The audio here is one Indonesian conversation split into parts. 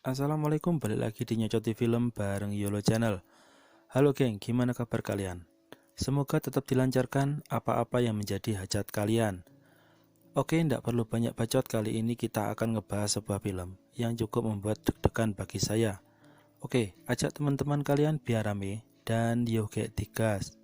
Assalamualaikum, balik lagi di Nyocoti Film bareng Yolo Channel. Halo geng, gimana kabar kalian? Semoga tetap dilancarkan apa-apa yang menjadi hajat kalian. Oke, tidak perlu banyak bacot, kali ini kita akan ngebahas sebuah film yang cukup membuat deg-degan bagi saya. Oke, ajak teman-teman kalian biar rame dan yuk get digas.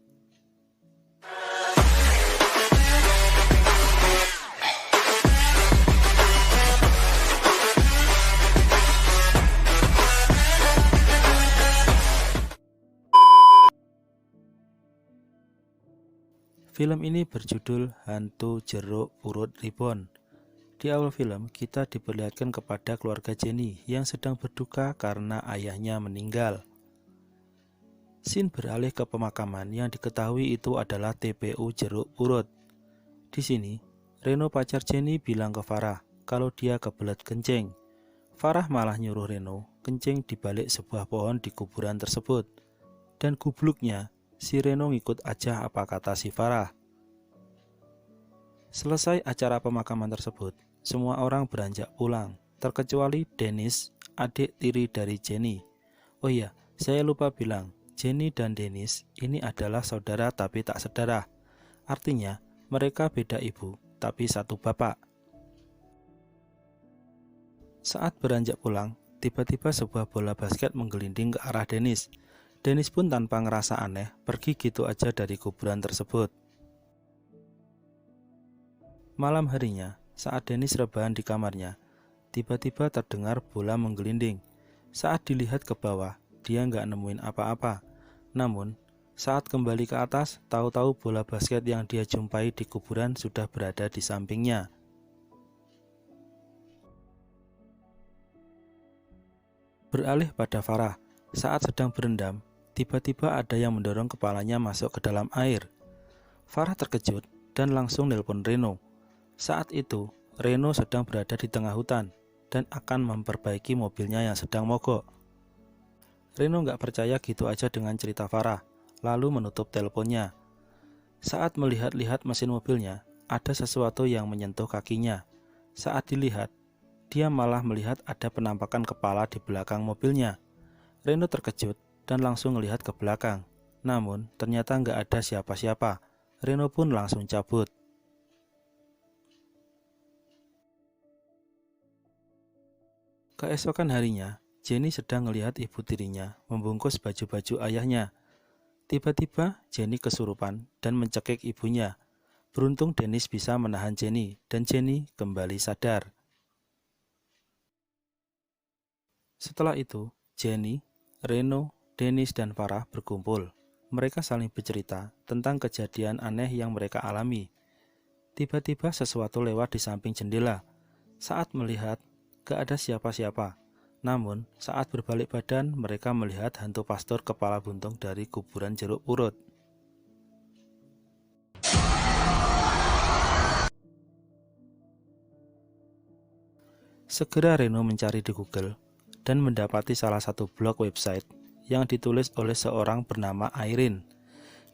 Film ini berjudul Hantu Jeruk Purut Reborn. Di awal film, kita diperlihatkan kepada keluarga Jenny yang sedang berduka karena ayahnya meninggal. Scene beralih ke pemakaman yang diketahui itu adalah TPU Jeruk Purut. Di sini, Reno pacar Jenny bilang ke Farah kalau dia kebelet kencing. Farah malah nyuruh Reno kencing di balik sebuah pohon di kuburan tersebut. Dan gubluknya, si Reno ngikut aja apa kata si Farah. Selesai acara pemakaman tersebut, semua orang beranjak pulang, terkecuali Dennis, adik tiri dari Jenny. Oh iya, saya lupa bilang, Jenny dan Dennis ini adalah saudara tapi tak sedarah. Artinya, mereka beda ibu, tapi satu bapak. Saat beranjak pulang, tiba-tiba sebuah bola basket menggelinding ke arah Dennis. Dennis pun tanpa ngerasa aneh, pergi gitu aja dari kuburan tersebut. Malam harinya, saat Dennis rebahan di kamarnya, tiba-tiba terdengar bola menggelinding. Saat dilihat ke bawah, dia nggak nemuin apa-apa. Namun, saat kembali ke atas, tahu-tahu bola basket yang dia jumpai di kuburan sudah berada di sampingnya. Beralih pada Farah, saat sedang berendam, tiba-tiba ada yang mendorong kepalanya masuk ke dalam air. Farah terkejut dan langsung nelpon Reno. Saat itu, Reno sedang berada di tengah hutan dan akan memperbaiki mobilnya yang sedang mogok. Reno nggak percaya gitu aja dengan cerita Farah, lalu menutup teleponnya. Saat melihat-lihat mesin mobilnya, ada sesuatu yang menyentuh kakinya. Saat dilihat, dia malah melihat ada penampakan kepala di belakang mobilnya. Reno terkejut dan langsung melihat ke belakang. Namun, ternyata nggak ada siapa-siapa. Reno pun langsung cabut. Keesokan harinya, Jenny sedang melihat ibu tirinya membungkus baju-baju ayahnya. Tiba-tiba, Jenny kesurupan dan mencekik ibunya. Beruntung Dennis bisa menahan Jenny dan Jenny kembali sadar. Setelah itu, Jenny, Reno, Dennis, dan Farah berkumpul. Mereka saling bercerita tentang kejadian aneh yang mereka alami. Tiba-tiba sesuatu lewat di samping jendela. Saat melihat, gak ada siapa-siapa. Namun, saat berbalik badan, mereka melihat hantu pastor kepala buntung dari kuburan Jeruk Purut. Segera Reno mencari di Google dan mendapati salah satu blog website yang ditulis oleh seorang bernama Irene.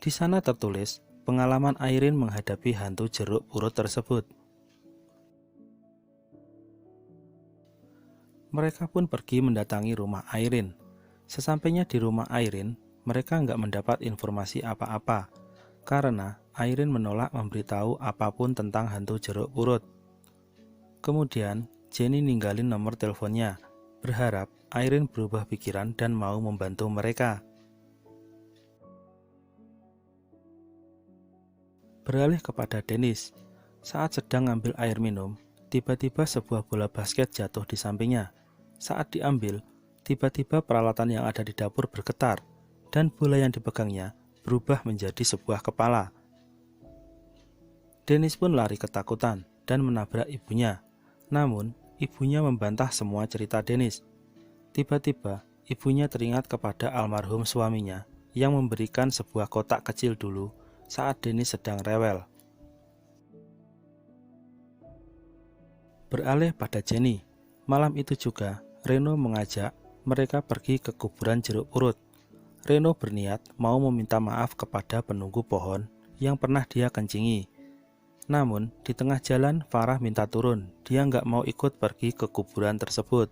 Di sana tertulis pengalaman Irene menghadapi hantu jeruk purut tersebut. Mereka pun pergi mendatangi rumah Irene. Sesampainya di rumah Irene, mereka nggak mendapat informasi apa-apa karena Irene menolak memberitahu apapun tentang hantu jeruk purut. Kemudian Jenny ninggalin nomor teleponnya, berharap Irene berubah pikiran dan mau membantu mereka. Beralih kepada Dennis. Saat sedang ngambil air minum, tiba-tiba sebuah bola basket jatuh di sampingnya. Saat diambil, tiba-tiba peralatan yang ada di dapur bergetar dan bola yang dipegangnya berubah menjadi sebuah kepala. Dennis pun lari ketakutan dan menabrak ibunya. Namun, ibunya membantah semua cerita Dennis. Tiba-tiba, ibunya teringat kepada almarhum suaminya yang memberikan sebuah kotak kecil dulu saat Dennis sedang rewel. Beralih pada Jenny. Malam itu juga, Reno mengajak mereka pergi ke kuburan jeruk purut. Reno berniat mau meminta maaf kepada penunggu pohon yang pernah dia kencingi. Namun, di tengah jalan Farah minta turun, dia nggak mau ikut pergi ke kuburan tersebut.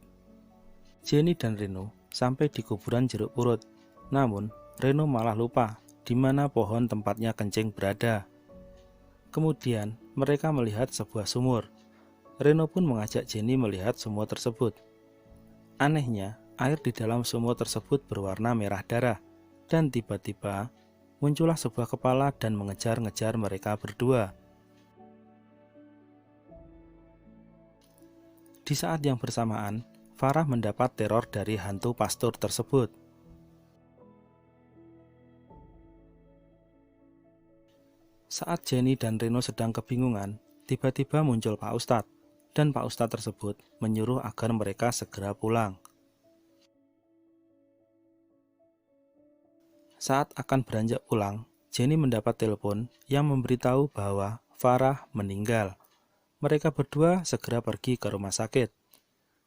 Jenny dan Reno sampai di kuburan jeruk purut. Namun, Reno malah lupa di mana pohon tempatnya kencing berada. Kemudian, mereka melihat sebuah sumur. Reno pun mengajak Jenny melihat sumur tersebut. Anehnya, air di dalam sumur tersebut berwarna merah darah, dan tiba-tiba muncullah sebuah kepala dan mengejar-ngejar mereka berdua. Di saat yang bersamaan, Farah mendapat teror dari hantu pastor tersebut. Saat Jenny dan Reno sedang kebingungan, tiba-tiba muncul Pak Ustadz, dan Pak Ustadz tersebut menyuruh agar mereka segera pulang. Saat akan beranjak pulang, Jenny mendapat telepon yang memberitahu bahwa Farah meninggal. Mereka berdua segera pergi ke rumah sakit.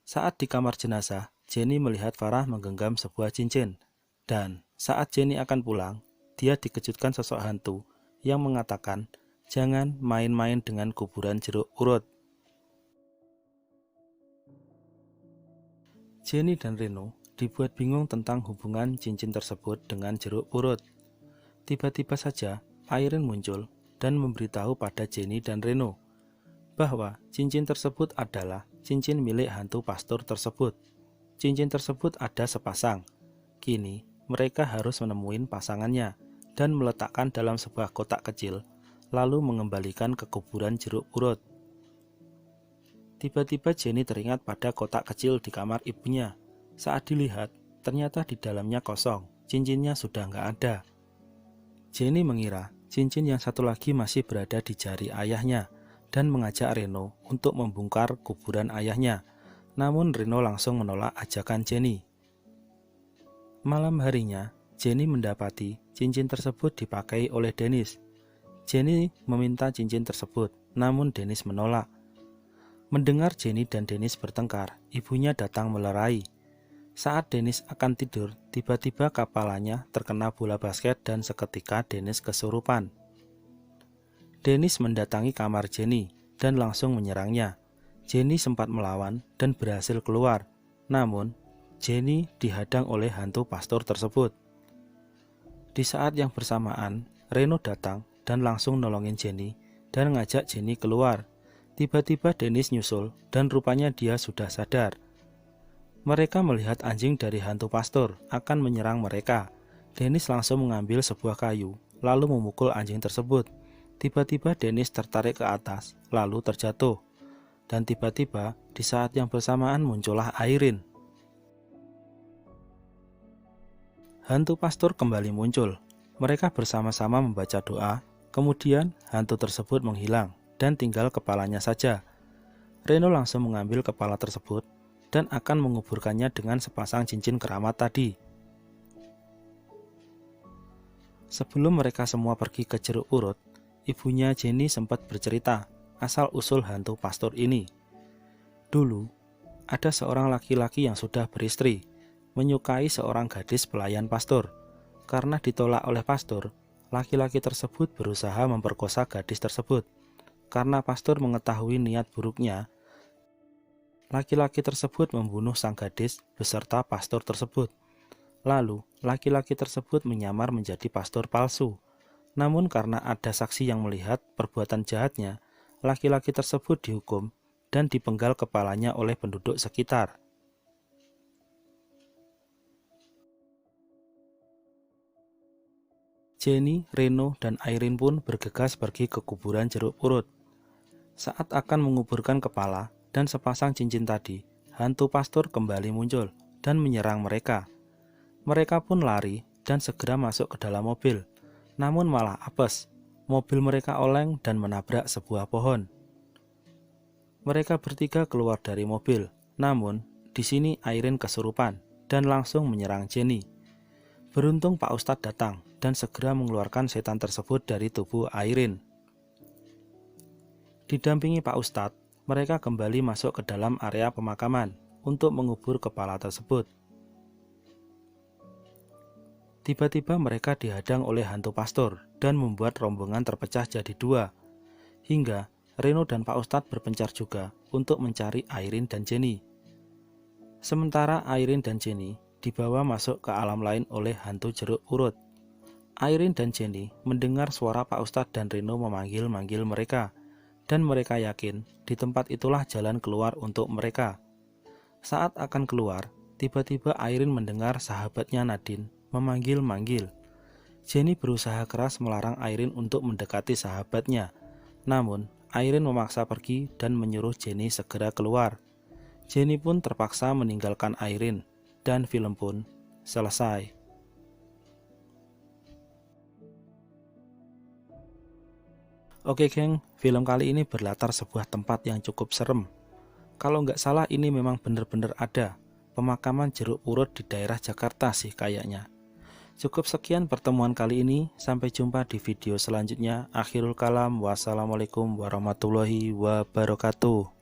Saat di kamar jenazah, Jenny melihat Farah menggenggam sebuah cincin. Dan saat Jenny akan pulang, dia dikejutkan sosok hantu yang mengatakan, "Jangan main-main dengan kuburan jeruk purut." Jenny dan Reno dibuat bingung tentang hubungan cincin tersebut dengan jeruk purut. Tiba-tiba saja, Irene muncul dan memberitahu pada Jenny dan Reno bahwa cincin tersebut adalah cincin milik hantu pastor tersebut. Cincin tersebut ada sepasang. Kini, mereka harus menemuin pasangannya dan meletakkan dalam sebuah kotak kecil, lalu mengembalikan ke kuburan jeruk purut. Tiba-tiba Jenny teringat pada kotak kecil di kamar ibunya. Saat dilihat, ternyata di dalamnya kosong, cincinnya sudah nggak ada. Jenny mengira cincin yang satu lagi masih berada di jari ayahnya dan mengajak Reno untuk membongkar kuburan ayahnya. Namun Reno langsung menolak ajakan Jenny. Malam harinya, Jenny mendapati cincin tersebut dipakai oleh Dennis. Jenny meminta cincin tersebut, namun Dennis menolak. Mendengar Jenny dan Dennis bertengkar, ibunya datang melerai. Saat Dennis akan tidur, tiba-tiba kepalanya terkena bola basket dan seketika Dennis kesurupan. Dennis mendatangi kamar Jenny dan langsung menyerangnya. Jenny sempat melawan dan berhasil keluar, namun Jenny dihadang oleh hantu pastor tersebut. Di saat yang bersamaan, Reno datang dan langsung nolongin Jenny dan ngajak Jenny keluar. Tiba-tiba Dennis nyusul dan rupanya dia sudah sadar. Mereka melihat anjing dari hantu pastor akan menyerang mereka. Dennis langsung mengambil sebuah kayu, lalu memukul anjing tersebut. Tiba-tiba Dennis tertarik ke atas, lalu terjatuh. Dan tiba-tiba, di saat yang bersamaan muncullah Irene. Hantu pastor kembali muncul. Mereka bersama-sama membaca doa, kemudian hantu tersebut menghilang, dan tinggal kepalanya saja. Reno langsung mengambil kepala tersebut, dan akan menguburkannya dengan sepasang cincin keramat tadi. Sebelum mereka semua pergi ke jeruk purut, ibunya Jenny sempat bercerita asal-usul hantu pastor ini. Dulu, ada seorang laki-laki yang sudah beristri, menyukai seorang gadis pelayan pastor. Karena ditolak oleh pastor, laki-laki tersebut berusaha memperkosa gadis tersebut. Karena pastor mengetahui niat buruknya, laki-laki tersebut membunuh sang gadis beserta pastor tersebut. Lalu, laki-laki tersebut menyamar menjadi pastor palsu. Namun karena ada saksi yang melihat perbuatan jahatnya, laki-laki tersebut dihukum dan dipenggal kepalanya oleh penduduk sekitar. Jenny, Reno, dan Irene pun bergegas pergi ke kuburan jeruk purut. Saat akan menguburkan kepala dan sepasang cincin tadi, hantu pastor kembali muncul dan menyerang mereka. Mereka pun lari dan segera masuk ke dalam mobil. Namun malah apes, mobil mereka oleng dan menabrak sebuah pohon. Mereka bertiga keluar dari mobil, namun di sini Irene kesurupan dan langsung menyerang Jenny. Beruntung Pak Ustadz datang dan segera mengeluarkan setan tersebut dari tubuh Irene. Didampingi Pak Ustadz, mereka kembali masuk ke dalam area pemakaman untuk mengubur kepala tersebut. Tiba-tiba mereka dihadang oleh hantu pastor dan membuat rombongan terpecah jadi dua. Hingga Reno dan Pak Ustadz berpencar juga untuk mencari Irene dan Jenny. Sementara Airin dan Jenny dibawa masuk ke alam lain oleh hantu jeruk purut. Airin dan Jenny mendengar suara Pak Ustadz dan Reno memanggil-manggil mereka, dan mereka yakin di tempat itulah jalan keluar untuk mereka. Saat akan keluar, tiba-tiba Airin mendengar sahabatnya Nadine memanggil-manggil. Jenny berusaha keras melarang Airin untuk mendekati sahabatnya, namun Airin memaksa pergi dan menyuruh Jenny segera keluar. Jenny pun terpaksa meninggalkan Airin, dan film pun selesai. Oke geng, film kali ini berlatar sebuah tempat yang cukup serem. Kalau nggak salah ini memang benar-benar ada pemakaman jeruk purut di daerah Jakarta sih kayaknya. Cukup sekian pertemuan kali ini, sampai jumpa di video selanjutnya. Akhirul kalam, wassalamualaikum warahmatullahi wabarakatuh.